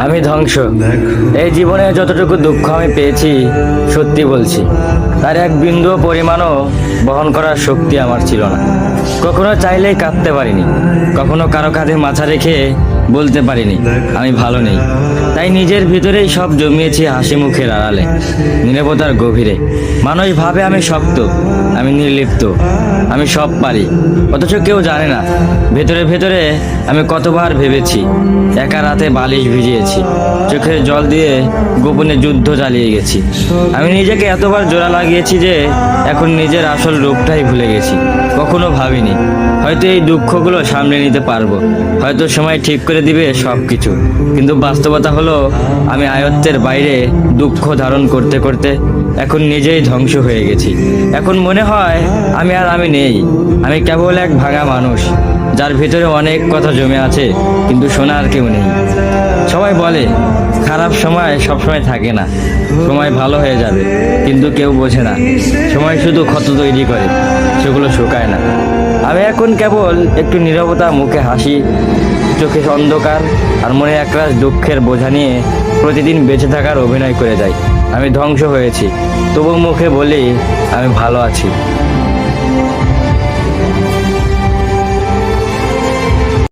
আমি ধ্বংস। এই জীবনে যতটুকু দুঃখ আমি পেয়েছি, সত্যি বলছি, তার এক বিন্দু পরিমাণও বহন করার শক্তি আমার ছিল না। কখনো চাইলেই কাঁদতে পারিনি, কখনো কারো কাঁধে মাথা রেখে বলতে পারিনি আমি ভালো নেই। তাই নিজের ভিতরেই সব জমিয়েছি হাসি মুখের আড়ালে, নীরবতার গভীরে। মানুষ ভাবে আমি শক্ত, আমি নির্লিপ্ত, আমি সব পারি, অথচ কেউ জানে না ভেতরে ভেতরে আমি কতবার ভেবেছি, একা রাতে বালিশ ভিজিয়েছি, চোখের জল দিয়ে গোপনে যুদ্ধ চালিয়ে গেছি। আমি নিজেকে এতবার জোড়া লাগিয়েছি যে এখন নিজের আসল রূপটাই ভুলে গেছি। কখনো ভাবিনি হয়তো এই দুঃখগুলো সামলে নিতে পারবো, হয়তো সময় ঠিক করে দিবে সব কিছু। কিন্তু বাস্তবতা হলো আমি আয়ত্তের বাইরে দুঃখ ধারণ করতে করতে এখন নিজেই ধ্বংস হয়ে গেছি। এখন মনে হয় আমি নেই, আমি কেবল এক ভাঙা মানুষ, যার ভিতরে অনেক কথা জমে আছে কিন্তু শোনার কেউ নেই। সবাই বলে খারাপ সময় সবসময় থাকে না, সময় ভালো হয়ে যাবে, কিন্তু কেউ বোঝে না সময় শুধু ক্ষত তৈরি করে, সেগুলো শুকায় না। আমি এখন কেবল একটু নীরবতা, মুখে হাসি, চোখে অন্ধকার আর মনে একরাশ দুঃখের বোঝা নিয়ে প্রতিদিন বেঁচে থাকার অভিনয় করে যাই। আমি ধ্বংস হয়েছি, তবু মুখে বলি আমি ভালো আছি।